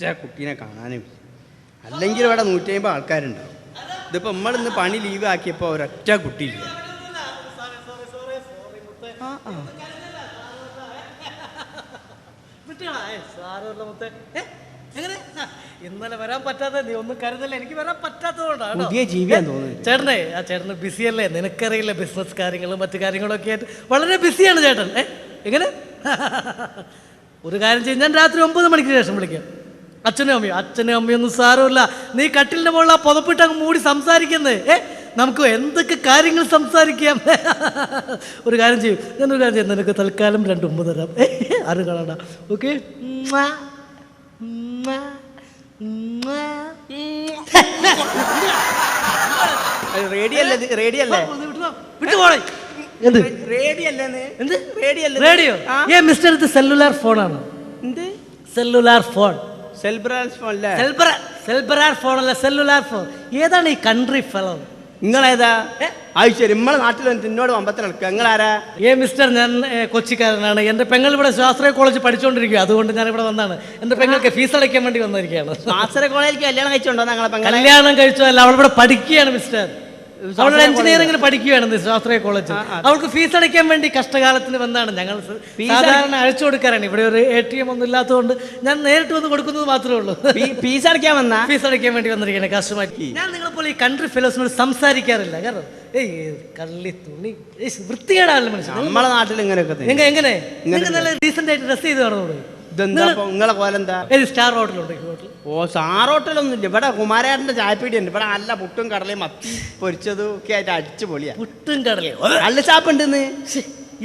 ഒറ്റ കുട്ടീനെ കാണാനും. അല്ലെങ്കിൽ ഇവിടെ 150 ആൾക്കാരുണ്ടാവും. ഇതിപ്പോൾ നമ്മളിന്ന് പണി ലീവ് ആക്കിയപ്പോൾ ഒരൊറ്റ കുട്ടിയില്ല. ഇന്നലെ വരാൻ പറ്റാത്ത നീ ഒന്നും കരുതല്ല, എനിക്ക് വരാൻ പറ്റാത്തതുകൊണ്ടാണ്. പുതിയ ജീവിയാൻ തോന്നുന്നു ചേട്ടനെ. ആ ചേട്ടന് ബിസിയല്ലേ, നിനക്കറിയില്ല ബിസിനസ് കാര്യങ്ങളും മറ്റു കാര്യങ്ങളൊക്കെ ആയിട്ട് വളരെ ബിസിയാണ് ചേട്ടൻ. എങ്ങനെ ഒരു കാര്യം ചെയ്യും, ഞാൻ രാത്രി 9 മണിക്ക് ശേഷം വിളിക്കാം. അച്ഛനും അമ്മയൊന്നും സാരമില്ല, നീ കട്ടിലിന്റെ മുകളിൽ ആ പുതപ്പിട്ട് അങ്ങ് മൂടി സംസാരിക്കുന്നേ. നമുക്ക് എന്തൊക്കെ കാര്യങ്ങൾ സംസാരിക്കാം. ഒരു കാര്യം ചെയ്യും, ഞാനൊരു കാര്യം ചെയ്യും, നിനക്ക് തൽക്കാലം 2 ഉമ്മ തരാം. ആരും കാണണ്ട. ഓക്കെ, റേഡിയോ മിസ്റ്റർ, ഇത് സെല്ലുലാർ ഫോണാണ്. Cellular phone. സെൽബറാർ ഫോൺ അല്ല, സെല്ലുലാർ ഫോൺ. ഏതാണ് ഈ കൺട്രി ഫെലോ? നിങ്ങളേതാ? ശരി, നമ്മളെ നാട്ടിൽ എന്നോട് അമ്പത്തിനടക്കുക. നിങ്ങളാരാ? മിസ്റ്റർ, ഞാൻ കൊച്ചിക്കാരനാണ്. എൻ്റെ പെങ്ങൾ ഇവിടെ ശാസ്ത്രീയ കോളേജ് പഠിച്ചുകൊണ്ടിരിക്കുക, അതുകൊണ്ട് ഞാൻ ഇവിടെ വന്നാണ്. എൻ്റെ പെങ്ങൾക്ക് ഫീസ് അടയ്ക്കാൻ വേണ്ടി വന്നിരിക്കുകയാണ്. ശാസ്ത്രീയ കോളേജിൽ കല്യാണം കഴിച്ചോണ്ടോ? കല്യാണം കഴിച്ചോ അല്ല, അവളിവിടെ പഠിക്കുകയാണ് മിസ്റ്റർ. അവളുടെ എഞ്ചിനീയറിംഗിന് പഠിക്കുകയാണ് ശാസ്ത്രീയ കോളേജ്. അവൾക്ക് ഫീസ് അടയ്ക്കാൻ വേണ്ടി കഷ്ടകാലത്തിന് വന്നാണ്. ഞങ്ങൾ സാധാരണ അയച്ചു കൊടുക്കാറാണ്. ഇവിടെ ഒരു ATM ഒന്നും ഇല്ലാത്തതുകൊണ്ട് ഞാൻ നേരിട്ട് വന്ന് കൊടുക്കുന്നത് മാത്രമേ ഉള്ളൂ. ഫീസ് അടയ്ക്കാൻ വേണ്ടി വന്നിരിക്കുകയാണ് കാശുമാറ്റി. ഞാൻ നിങ്ങളെ പോലെ ഈ കൺട്രി ഫെലോസിനോട് സംസാരിക്കാറില്ല. കാരണം കള്ളി തുണി വൃത്തികേടാണല്ലോ മനുഷ്യൻ. നമ്മളെ നാട്ടിൽ ഇങ്ങനെയൊക്കെ എങ്ങനെ നല്ല ഡീസന്റ് ആയിട്ട് ഡ്രസ് ചെയ്ത് നടന്നോളൂ. നിങ്ങളെ കോലെന്താ? സ്റ്റാർ ഹോട്ടലുണ്ട്. സ്റ്റാർ ഹോട്ടലൊന്നും ഇല്ല ഇവിടെ. കുമാരേട്ടന്റെ ചായപ്പീടി ഉണ്ട് ഇവിടെ. നല്ല പുട്ടും കടലയും മത്തി പൊരിച്ചതും ഒക്കെ ആയിട്ട് അടിച്ചു പൊളിയാ. പുട്ടും കടലയും നല്ല ചാപ്പുണ്ടെന്ന്.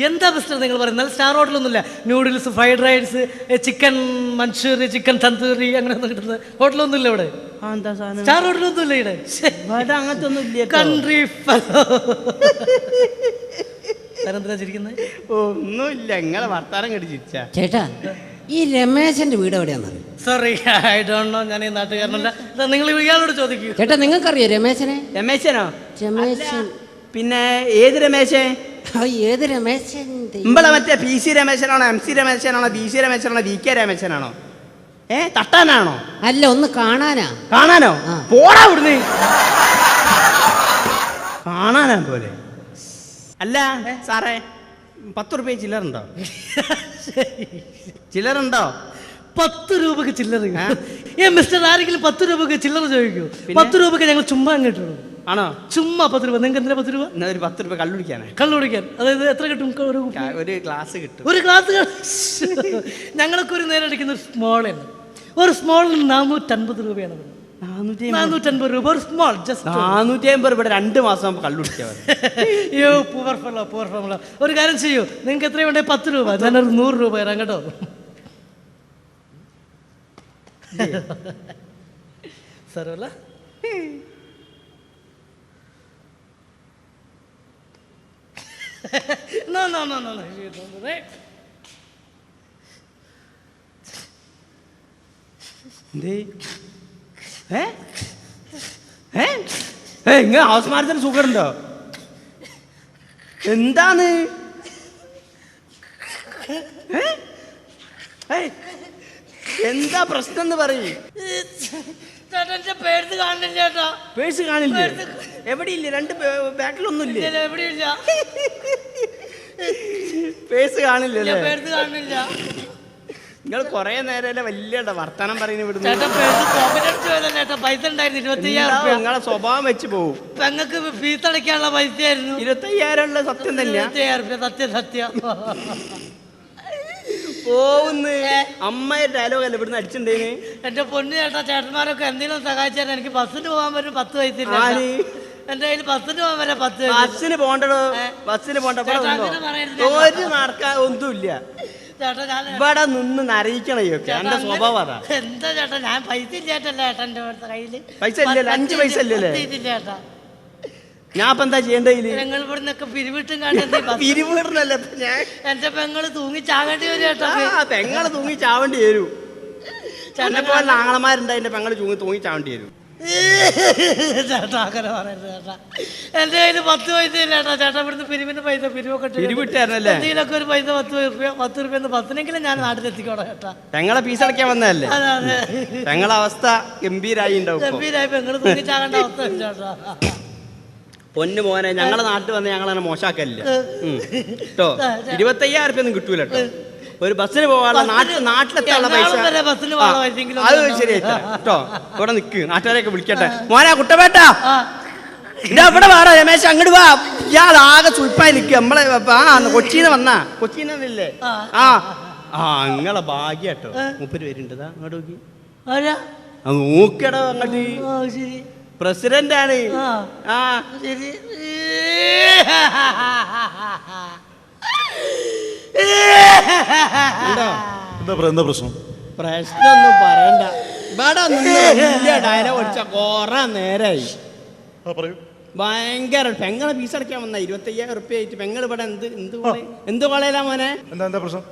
എന്താ മിസ്റ്റർ നിങ്ങൾ പറയുന്നത്? നല്ല സ്റ്റാർ ഹോട്ടലൊന്നുമില്ല. Noodles, fried rice, chicken manchurian, chicken tandoori അങ്ങനെയൊന്നും കിട്ടുന്ന ഹോട്ടലൊന്നും ഇല്ല ഇവിടെ. സ്റ്റാർ ഹോട്ടലൊന്നും ഇല്ല ഇവിടെ. അങ്ങനത്തെ ഒന്നും ഇല്ല. കൺട്രി ചിരിക്കുന്നത് ഒന്നുമില്ല. നിങ്ങളെ വർത്താനം കേട്ട് ചിരിച്ചാ. ചേട്ടാ, ഈ രമേശന്റെ വീട് എവിടെയാന്ന്? Sorry, I don't know. ഞാൻ ഈ നാട്ടുകാരനല്ല. നിങ്ങൾ ഇയാളോട് ചോദിക്കൂ. ചേട്ടാ, നിങ്ങൾക്കറിയോ രമേശനെ? രമേശനോ? രമേശൻ പിന്നെ ഏത് രമേശൻ? ഏത് രമേശൻ? ഇമ്പളെ മറ്റേ PC രമേശനാണോ, MC രമേശനാണോ, BC രമേശനാണോ, VK രമേശനാണോ? തട്ടാനാണോ? അല്ല, ഒന്ന് കാണാനാ. കാണാനോ? പോടാ ഇവിടുന്ന്. കാണാനാ പോലെ. അല്ല സാറേ, 10 രൂപ ചില്ലറുണ്ടോ? ചില്ലറുണ്ടോ? 10 രൂപക്ക് ചില്ലറ? മിസ്റ്റർ, ആരെങ്കിലും 10 രൂപക്ക് ചില്ലറ ചോദിക്കൂ? 10 രൂപക്ക് ഞങ്ങൾ ചുമ്മാ കിട്ടുള്ളൂ. ആണോ? ചുമ്മാ 10 രൂപ. നിങ്ങൾക്ക് എന്തിനാ 10 രൂപ? ഒരു 10 രൂപ കള്ളു കുടിക്കാനേ. കള്ളു കുടിക്കാൻ? അതായത് എത്ര കിട്ടും? ഒരു ഗ്ലാസ് കിട്ടും. ഒരു ഗ്ലാസ്? ഞങ്ങൾക്ക് ഒരു നേരം അടിക്കുന്ന ഒരു സ്മോളുണ്ട്. ഒരു സ്മോളിന് 450 രൂപയാണ്. 450 രൂപ ഒരു സ്മോൾ. ജസ്റ്റ് 450 രൂപ 2 മാസം കള്ളു കുടിക്കാൻ. ഒരു കാര്യം ചെയ്യൂ, നിങ്ങൾക്ക് എത്രയും വേണ്ടേ? 10 രൂപ. ഞാനൊരു 100 രൂപ തരാം കേട്ടോ. സാരമല്ല. No. ഹൗസ് മാരത്തിന് സുഖമുണ്ടോ? എന്താണ്? എന്താ പ്രശ്നം എന്ന് പറയും. പേഴ്സ് കാണില്ല. പേഴ്സ് കാണില്ല? എവിടെയില്ല? 2 ബാക്കിലൊന്നും ഇല്ല. എവിടെയില്ല? പേഴ്സ് കാണില്ലല്ലേ? പേഴ്സ് കാണില്ല. നിങ്ങൾ കൊറേ നേരമല്ലേ വലിയ വർത്താനം പറയുന്നത് ഇവിടുന്ന്. പൈസ ഉണ്ടായിരുന്നു 25,000. നിങ്ങളെ സ്വഭാവം വെച്ച് പോകും. പെങ്ങൾക്ക് ഫീസ് അടയ്ക്കാനുള്ള പൈസ ആയിരുന്നു. 25,000 സത്യം തന്നെയാ? 25,000 സത്യം. പോകുന്നു. അമ്മയുടെ ഡയലോഗ് അല്ലേ ഇവിടുന്ന് അടിച്ചിട്ടുണ്ടേന്. എന്റെ പൊന്നു ചേട്ടാ, ചേട്ടന്മാരൊക്കെ എന്തെങ്കിലും സഹായിച്ചാൽ എനിക്ക് ബസ്സിന് പോകാൻ വരും 10 പൈസ. എന്റെ കയ്യിൽ ബസ്സിന് പോകാൻ വരെ 10. ബസ്സിന് പോണ്ടോ? ബസ്സിന് പോണ്ട ഒരു നടക്കാൻ ഒന്നുമില്ല. ഇവിടെ നിന്ന് നരയിക്കണയൊക്കെ എന്റെ സ്വഭാവം അതാ. എന്താ ചേട്ടാ, ഞാൻ പൈസ ഇല്ലാട്ടല്ല ചേട്ടൻ്റെ കയ്യില്. പൈസ ഇല്ലല്ലോ? 5 പൈസ ഇല്ലല്ലേ? ചേട്ടാ, ഞാൻ ഇപ്പൊ എന്താ ചെയ്യേണ്ടേ? ഞങ്ങൾ ഇവിടുന്നൊക്കെ പിരിവിട്ടും കണ്ടേ. പിരിവിടുന്നല്ലേ ഞാൻ? എന്റെ പെങ്ങള് തൂങ്ങി ചാകേണ്ടി വരും ചേട്ടാ. പെങ്ങള് തൂങ്ങി ചാവേണ്ടി വരും. എന്നെ പോലെ ആങ്ങളമാരുണ്ട്, എന്റെ പെങ്ങള് തൂങ്ങി ചാവേണ്ടി വരും. ചേട്ടാ അങ്ങനെ പറയരുത് ചേട്ടാ. എൻ്റെ കയ്യിൽ 10 പൈസ ഇല്ല ചേട്ടാ. ചേട്ടാ ഇവിടുന്ന് പിരിവിന് പൈസ പിരിവൊക്കെ പിരിവിട്ടായിരുന്നല്ലേ? എന്തെങ്കിലുമൊക്കെ ഒരു പൈസ 10 രൂപ 10 ഞാൻ നാട്ടിലെത്തിക്കോടാ ചേട്ടാ. ഞങ്ങളെ പീസ് അടയ്ക്കാൻ വന്നതല്ലേ? അതെ അതെ, ഞങ്ങളെ അവസ്ഥ ഗംഭീരായി ഉണ്ടാവും. ഗംഭീരായപ്പോ നിങ്ങൾ തൂങ്ങിച്ചാകേണ്ട അവസ്ഥ ചേട്ടാ. പൊന്നു മോനെ, ഞങ്ങളെ നാട്ടിൽ വന്ന് ഞങ്ങളങ്ങനെ മോശാക്കല്ല കേട്ടോ. 25,000 റുപ്യ ഒന്നും കിട്ടൂല കേട്ടോ. ഒരു ബസ്സിന് പോകാനുള്ള നാട്ടിലെത്താനുള്ള പൈസ അത് ശരിയായി കേട്ടോ. ഇവിടെ നിക്ക്, നാട്ടുകാരെയൊക്കെ വിളിക്കട്ടെ. മോനെ കുട്ടപ്പേട്ടാ, ഇവിടെ വാടാ രമേശ്, അങ്ങോട്ട് വാ. ഇയാൾ ആകെ സുയിപ്പായി നിൽക്കുക. നമ്മളെ കൊച്ചിന്ന് വന്നാ, കൊച്ചിന്നല്ലേ? നിങ്ങളെ ഭാഗ്യ കേട്ടോ. 30 പേരുണ്ടതാ. അങ്ങോട്ട് നോക്കി, നോക്കടോ അങ്ങോട്ട്. പ്രസിഡന്റ് ആണ്. ശരി. എന്താ പ്രശ്നം? പ്രശ്നമൊന്നും പറയണ്ട. ഇവിടെ ഡയലോഗ് അടിച്ച കൊറേ നേരായി. ഭയങ്കര പെങ്ങളെ ഫീസ് അടയ്ക്കാൻ വന്ന 25,000 റുപ്യ ആയിട്ട്. പെങ്ങൾ ഇവിടെ എന്ത് കൊളയിലാ മോനെ? എന്താ പ്രശ്നം?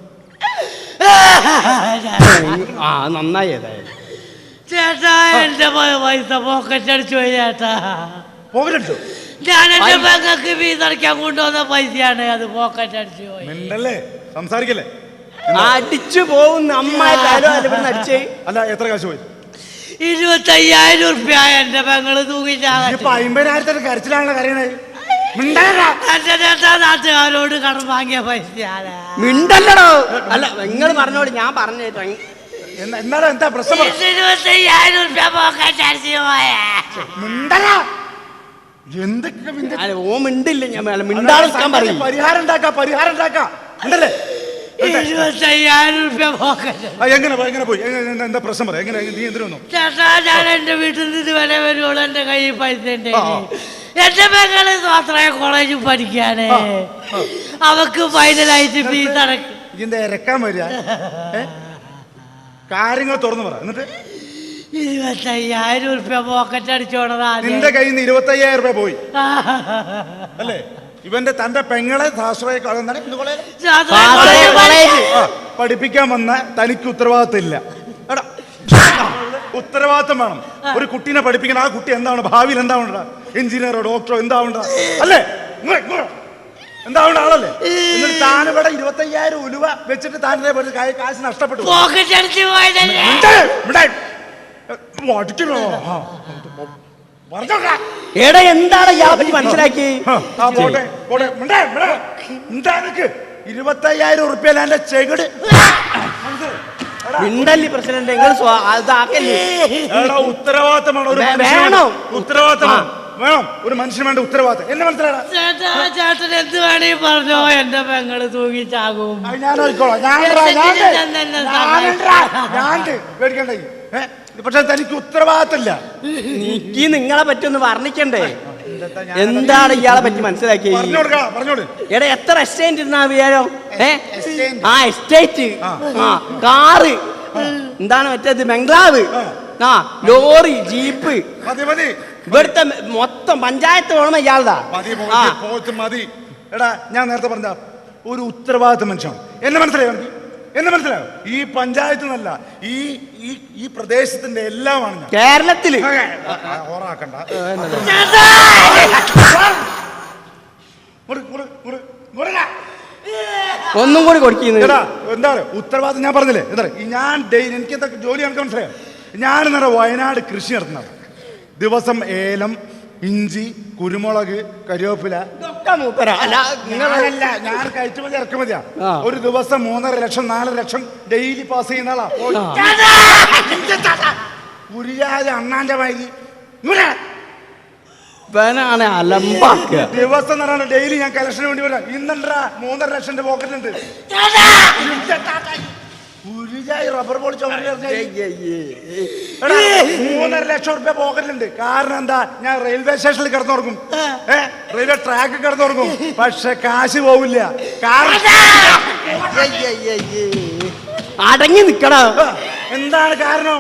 നന്നായി ഏതായാലും. ചേട്ടാ എന്റെ പൈസ പോക്കറ്റ് അടിച്ചു പോയി ചേട്ടാ. പോക്കറ്റടിച്ചോ? ഞാൻ എന്റെ പെങ്ങൾക്ക് ഫീസ് അടയ്ക്കാൻ കൊണ്ടുവന്ന പൈസയാണ്, അത് പോക്കറ്റ് അടിച്ചു പോയി. മിണ്ടല്ലേ, സംസാരിക്കല്ലേ. അടിച്ചു പോകുന്ന അടിച്ചേ. അല്ല, എത്ര കാശ് പോയി? 25,000 റുപ്യ എന്റെ പെങ്ങള് തൂങ്ങിച്ചാകാൻ. 50,000 കരച്ചിലാണല്ലോ കരയണേ. എന്റെ ചേട്ടാ നാട്ടുകാരോട് കടം വാങ്ങിയ പൈസയാണ്. മിണ്ടല്ലടോ. അല്ല, നിങ്ങൾ പറഞ്ഞോളൂ, ഞാൻ പറഞ്ഞു. എന്താ പ്രശ്നം? 25,000 റുപ്യ പോക്കറ്റ് അടിച്ചു പോയാ. ഓ മിണ്ടില്ല. ഞാൻ മിണ്ടാക്കാൻ പറയും. പരിഹാരം ഉണ്ടാക്കാം. 25,000 റുപ്യ പോക്കറ്റ്. എങ്ങനെ പോയി? എന്താ പ്രശ്നം പറ. നീ എന്തിനു വന്നു? ചേട്ടാ ഞാൻ എന്റെ വീട്ടിൽ നിന്ന് ഇതുവരെ വരുവോളൂ. എന്റെ കയ്യിൽ പൈസ ഉണ്ട്. എന്റെ മകള് സ്വാശ്രയ കോളേജിൽ പഠിക്കാണ്. അവക്ക് ഫൈനലായിട്ട് ഫീസ് അടക്കും. ഇതിന്റെ ഇറക്കാൻ വരിക. കാര്യങ്ങൾ തുറന്നു പറ. എന്നിട്ട് 25,000 റുപ്യ പോക്കറ്റ് അടിച്ചോണതാ. നിന്റെ കയ്യിൽ നിന്ന് 25,000 റുപ്യ പോയി അല്ലേ? തന്റെ പെങ്ങളെ സ്വാശ്രയ പഠിപ്പിക്കാൻ വന്ന തനിക്ക് ഉത്തരവാദിത്തം ഇല്ല. ഉത്തരവാദിത്തം വേണം. ഒരു കുട്ടീനെ പഠിപ്പിക്കണം. ആ കുട്ടി എന്താണ് ഭാവിയിൽ എന്താവണ്ട? എഞ്ചിനീയറോ ഡോക്ടറോ എന്താവണ്ട അല്ലേ? എന്താവണ്ട ആളല്ലേ? എന്നിട്ട് താനിവിടെ 25,000 ഉലുവ വെച്ചിട്ട് താൻ്റെ കാശ് നഷ്ടപ്പെട്ടു. എടാ എന്താണ് ഇയാളെ പറ്റി മനസ്സിലാക്കി? 25,000 റുപ്യ എന്റെ ചെകിട് മിണ്ടല്ലി പ്രസിഡന്റ്. ഉത്തരവാദിത്തമാണ്. ഉത്തരവാദിത്തമാണ് വേണം. ഒരു മനുഷ്യന് വേണ്ട ഉത്തരവാദിത്തം. എന്നെ മനസ്സിലാക്കാം. ചേട്ടൻ എന്ത് വേണേ പറഞ്ഞോ, എന്റെ പെങ്ങള് തൂങ്ങിച്ചാകും. ഞാൻ പേടിക്കണ്ടേ? പക്ഷെ തനിക്ക് ഉത്തരവാദിത്തമില്ല. നീക്ക് നിങ്ങളെ പറ്റി ഒന്ന് വർണ്ണിക്കണ്ടേ? എന്താണ് ഇയാളെ പറ്റി മനസ്സിലാക്കി? എടാ എത്ര എസ്റ്റേറ്റ് ഇരുന്നാ വിചാരം? എസ്റ്റേറ്റ്, കാറ്, എന്താണ് മറ്റേത് ബംഗ്ലാവ്, ലോറി, ജീപ്പ്, ഇവിടുത്തെ മൊത്തം പഞ്ചായത്ത് വേണം ഇയാളുടെ. മതി. എടാ ഞാൻ നേരത്തെ പറഞ്ഞ ഒരു ഉത്തരവാദിത്ത മനുഷ്യനാണ്. എന്നെ മനസ്സിലായോ? ഈ പഞ്ചായത്ത് എന്നല്ല, ഈ പ്രദേശത്തിന്റെ എല്ലാമാണ് ഞാൻ. കേരളത്തില് ഓറാക്കണ്ട. ഒന്നും കൂടി കൊടുക്കുന്നത്. എന്താ ഉത്തരവാദിത്തം? ഞാൻ പറഞ്ഞില്ലേ, എന്താ ഞാൻ എനിക്ക് എന്താ ജോലി എനിക്ക് മനസ്സിലായോ? ഞാനെന്നാ വയനാട് കൃഷി നടത്തുന്നത്. ദിവസം ഏലം, ഇഞ്ചി, കുരുമുളക്, കരിവേപ്പില. ഞാൻ കയറ്റുമതി ഇറക്കുമതിയാ. ഒരു ദിവസം 3.5 ലക്ഷം 4 ലക്ഷം ഡെയിലി പാസ് ചെയ്യുന്ന ആളാ. ഉരിയാതെ അണ്ണാന്റെ വൈകി ദിവസം എന്നാണ് ഡെയിലി ഞാൻ കളക്ഷന് വേണ്ടി വരാം. ഇന്നെന്താ 3.5 ലക്ഷം പോക്കറ്റുണ്ട്. റബ്ബർ പൊളി 3.5 ലക്ഷം റുപ്യ പോക്കറ്റിലുണ്ട്. കാരണം എന്താ? ഞാൻ റെയിൽവേ സ്റ്റേഷനിൽ കിടന്നുറങ്ങും, റെയിൽവേ ട്രാക്കിൽ കിടന്നുറങ്ങും. പക്ഷെ കാശ് പോവില്ല. അടങ്ങി നിക്കണ. എന്താണ് കാരണം?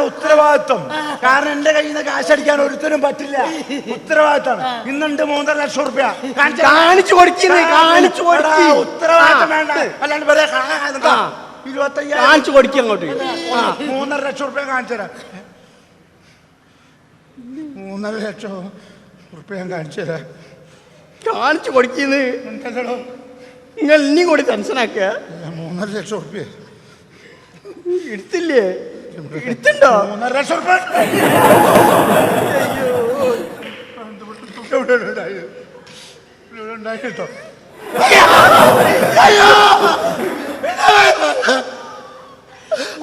ഉത്തരവാദിത്വം. കാരണം എന്റെ കയ്യിൽ നിന്ന് കാശടിക്കാൻ ഒരുത്തരും പറ്റില്ല. ഉത്തരവാദിത്തമാണ്. ഇന്നുണ്ട് 3.5 ലക്ഷം റുപ്യ കാണിച്ചു കൊടുക്കുന്നത്. ഉത്തരവാദിത്തം വേണ്ട. അല്ലാണ്ട് 25,000 കാണിച്ചു കൊടുക്കും. അങ്ങോട്ട് 3.5 ലക്ഷം റുപ്യ കാണിച്ചു തരാം. 3.5 ലക്ഷം ഉറുപ്പ്യ ഞാൻ കാണിച്ചു തരാം. കാണിച്ചു കൊടുക്കുന്നത് ഉണ്ടല്ലോ. നിങ്ങൾ ഇനി കൂടി ടെൻഷനാക്കുക. 3.5 ലക്ഷം ഉറുപ്പ്യ എടുത്തില്ലേ? എടുത്തുണ്ടോ? 3.5 ലക്ഷം ഉറുപ്പ്യ ഉണ്ടായി കേട്ടോ.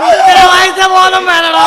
ഉത്തരവാദിത്ത ബോധം വേണോ?